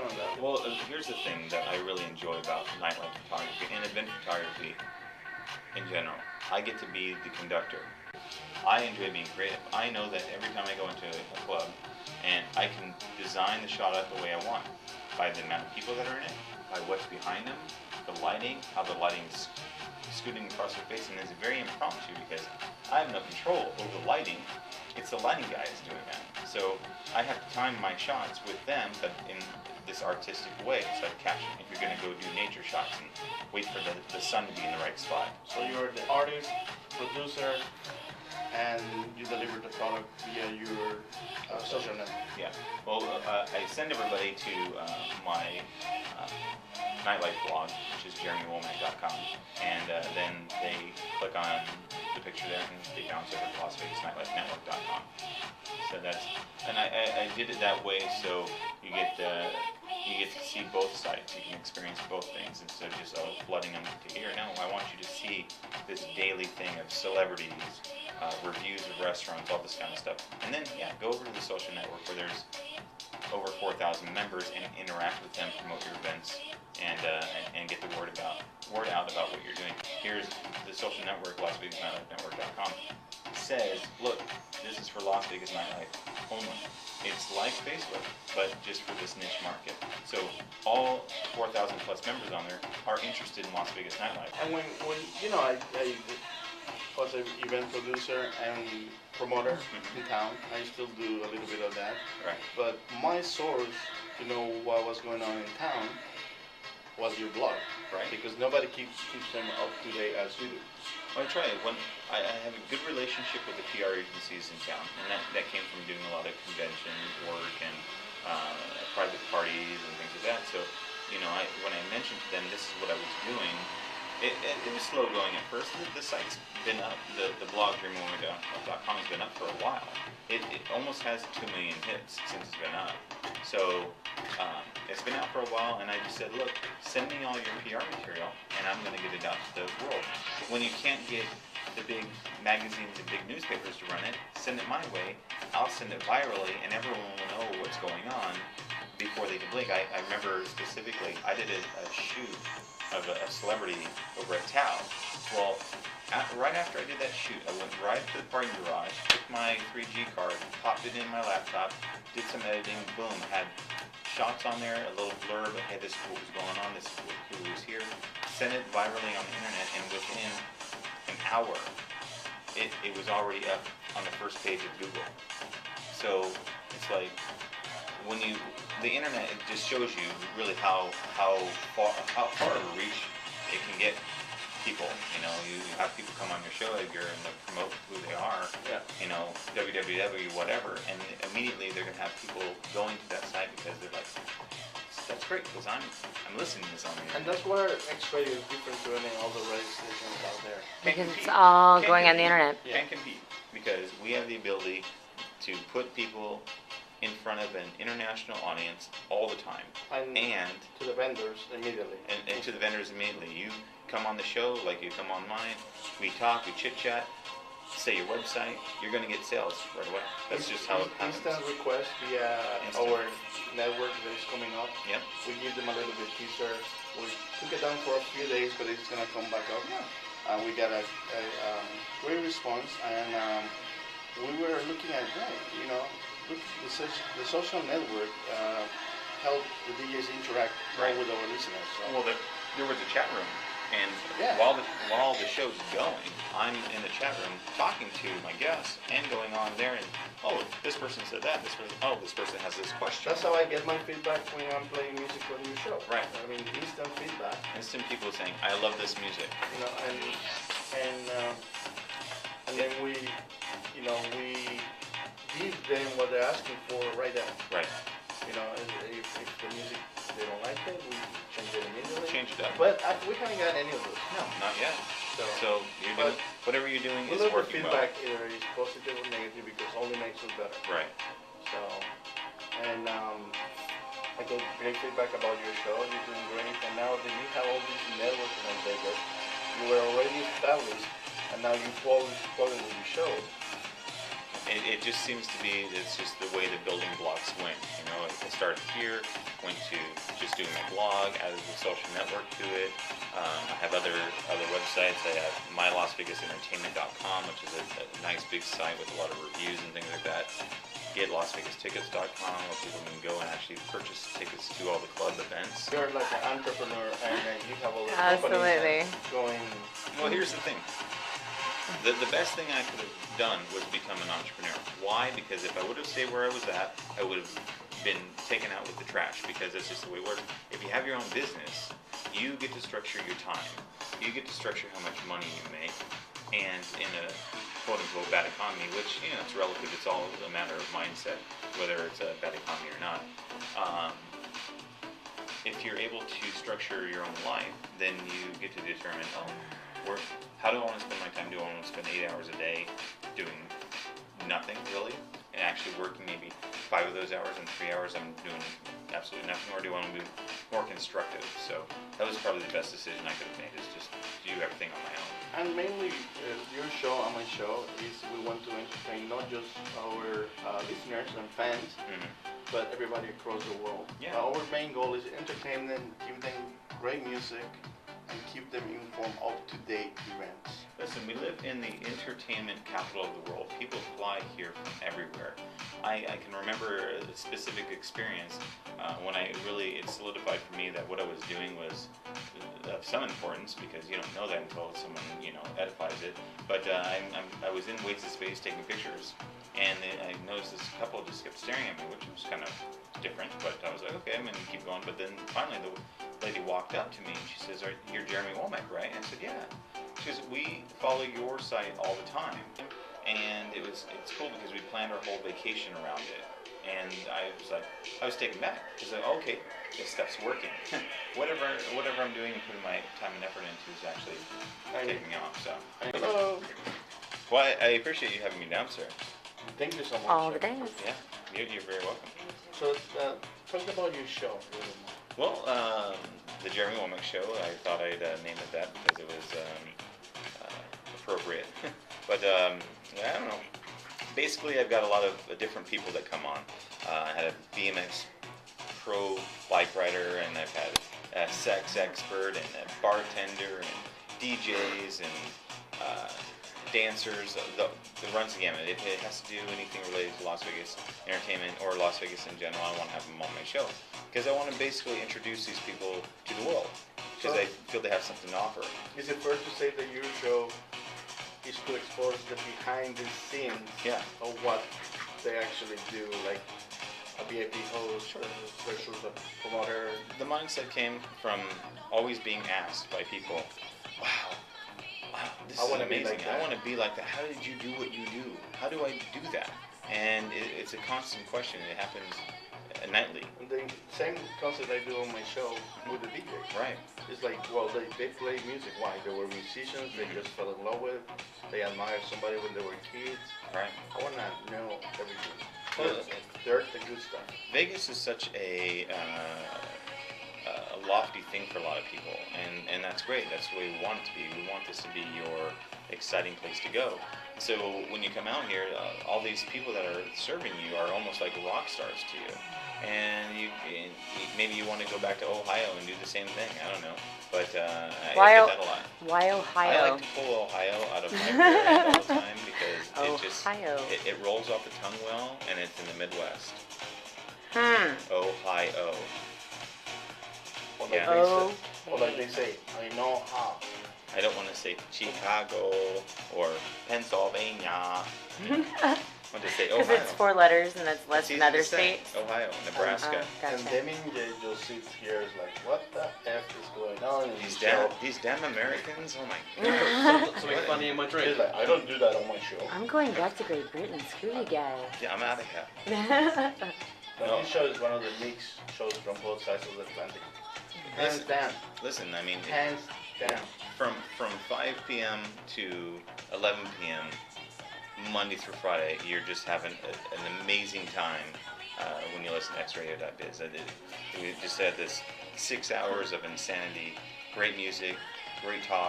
expand on that. Well, here's the thing that I really enjoy about nightlife photography and event photography in general. I get to be the conductor. I enjoy being creative. I know that every time I go into a club, and I can design the shot up the way I want, by the amount of people that are in it, by what's behind them, the lighting, how the lighting's scooting across their face, and it's very impromptu because I have no control over the lighting. It's the lighting guys doing that. So I have to time my shots with them, but in this artistic way. It's like catching if you're going to go do nature shots and wait for the sun to be in the right spot. So you're the artist, producer, and you deliver the product via your social network. Yeah. Well, I send everybody to my nightlife blog, which is jeremywomack.com, and then they click on the picture there and they bounce over to LasVegasNightLifeNetwork.com. So that's, and I did it that way so you get to see both sides. You can experience both things instead of just flooding them to here. No, I want you to see this daily thing of celebrities, reviews of restaurants, all this kind of stuff. And then, yeah, go over to the social network where there's over 4,000 members and interact with them, promote your events, and get the word out about what you're doing. Here's the social network, LasVegasNightLifeNetwork.com. Says, look, this is for Las Vegas nightlife only. It's like Facebook, but just for this niche market. So all 4,000 plus members on there are interested in Las Vegas nightlife. And when you know, I was an event producer and promoter in town. I still do a little bit of that. Right. But my source to know what was going on in town was your blog. Right. Because nobody keeps them up to date as you do. Well, I try it. When I have a good relationship with the PR agencies in town, and that came from doing a lot of convention work and private parties and things like that. So, you know, when I mentioned to them this is what I was doing, it was slow going at first. The site's been up, the blog jeremywomack.com has been up for a while. It almost has 2 million hits since it's been up. So it's been out for a while, and I just said, look, send me all your PR material, and I'm going to get it out to the world. When you can't get the big magazines and big newspapers to run it, send it my way. I'll send it virally, and everyone will know what's going on before they can blink. I remember specifically, I did a shoot of a celebrity over at Tao. Well, right after I did that shoot, I went right to the parking garage, took my 3G card, popped it in my laptop, did some editing, boom, had shots on there, a little blurb, hey, this is what was going on, this is who was here, sent it virally on the internet, and within an hour, it was already up on the first page of Google. So it's like, the internet, it just shows you really how far of a reach it can get people. You know, you have people come on your show and promote who they are. Yeah. You know, www whatever, and immediately they're gonna have people going to that site because they're like, that's great because I'm listening to this on the internet. And that's where XRadio is different to any other radio stations out there. Because it's all going on the internet. Can't compete because we have the ability to put people in front of an international audience all the time, and to the vendors immediately. And to the vendors immediately. You come on the show, like you come on mine, we talk, we chit chat, say your website, you're going to get sales right away. That's just how it happens. Instant request via our network that is coming up. Yep. We give them a little bit teaser. We took it down for a few days, but it's going to come back up. Yeah. We got a great response, and we were looking at that, you know. The social network helped the DJs interact more with our listeners. So. Well, there was a chat room, and yeah. while the show's going, I'm in the chat room talking to my guests and going on there, and this person said that, this person has this question. That's how I get my feedback when I'm playing music for a new show. Right. I mean, instant feedback. Instant people saying, I love this music. You know, and then we give them what they're asking for right there. Right. You know, if the music, they don't like it, we change it immediately. Change it up. But we haven't got any of those. No, not yet. So you're doing, whatever you're doing is working well. Feedback either is positive or negative because only makes us better. Right. So, and I get great feedback about your show. You're doing great. And now that you have all these networks in Vegas, you were already established, and now you fall in with your show. it just seems to be, it's just the way the building blocks went. You know, it started here, went to just doing my blog, added the social network to it. I have other websites. I have mylasvegasentertainment.com, which is a nice big site with a lot of reviews and things like that. GetLasVegasTickets.com, where people can go and actually purchase tickets to all the club events. You're like an entrepreneur and you have all the Absolutely. companies going. Well, here's the thing. The best thing I could have done was become an entrepreneur. Why? Because if I would have stayed where I was at, I would have been taken out with the trash, because that's just the way it works. If you have your own business, you get to structure your time. You get to structure how much money you make. And in a quote-unquote bad economy, which, you know, it's relative, it's all a matter of mindset, whether it's a bad economy or not. If you're able to structure your own life, then you get to determine, how do I want to spend my time? Do I want to spend 8 hours a day doing nothing, really, and actually working maybe 5 of those hours, and 3 hours I'm doing absolutely nothing, or do I want to be more constructive? So that was probably the best decision I could have made, is just do everything on my own. And mainly, your show and my show is we want to entertain not just our listeners and fans, but everybody across the world. Yeah. Our main goal is entertain them, give them great music, and keep them informed up-to-date events. Listen, we live in the entertainment capital of the world. People fly here from everywhere. I can remember a specific experience when it solidified for me that what I was doing was of some importance, because you don't know that until someone, you know, edifies it. But I was in Waits of Space taking pictures, and I noticed this couple just kept staring at me, which was kind of different, but I was like, okay, I'm going to keep going. But then finally the lady walked up to me and she says, "You're Jeremy Womack, right?" And I said, "Yeah." She says, "We follow your site all the time." And it's cool because we planned our whole vacation around it. And I was taken back. I was like, okay, this stuff's working. whatever I'm doing and putting my time and effort into is actually taking me off. So, Hello. well, I appreciate you having me down, sir. Thank you so much. All sir. the days. Yeah, you're very welcome. So, talk about your show. Well, the Jeremy Womack Show, I thought I'd name it that because it was appropriate. But I don't know. Basically, I've got a lot of different people that come on. I had a BMX pro bike rider, and I've had a sex expert, and a bartender, and DJs, and dancers. The runs the gamut. If it has to do anything related to Las Vegas entertainment or Las Vegas in general, I want to have them on my show, because I want to basically introduce these people to the world, because I feel they have something to offer. Is it fair to say that your show is to expose the behind the scenes of what they actually do, like a VIP host versus a promoter? The mindset came from always being asked by people, wow, this is amazing. I want to be like that. How did you do what you do? How do I do that? And it's a constant question. It happens nightly. And the same concept I do on my show with the DJs. Right. It's like, well, they play music. Why? They were musicians. They just fell in love with it. They admired somebody when they were kids. Right. I want to know everything. The good stuff. Vegas is such a lofty thing for a lot of people, and that's great. That's the way we want it to be. We want this to be your exciting place to go. So when you come out here, all these people that are serving you are almost like rock stars to you. And maybe you want to go back to Ohio and do the same thing. I don't know. But I get that a lot. Why Ohio? I like to pull Ohio out of my rear end all the time, because it rolls off the tongue well, and it's in the Midwest. Ohio. Or like they say, I know how. I don't want to say Chicago or Pennsylvania. I want to say Ohio. Because it's 4 letters and it's less than other states. Ohio, Nebraska. And Demi just sits here is like, what the F is going on in These this show? damn Americans, oh my God. Something funny in my drink. He's like, I don't do that on my show. I'm going back to Great Britain. Screw you guys. Yeah, I'm out of here. This show is one of the mixed shows from both sides of the Atlantic. Hands down. Listen, I mean, Hands down. from 5 p.m. to 11 p.m. Monday through Friday, you're just having an amazing time when you listen to XRadio.biz. We just had this 6 hours of insanity, great music, great talk.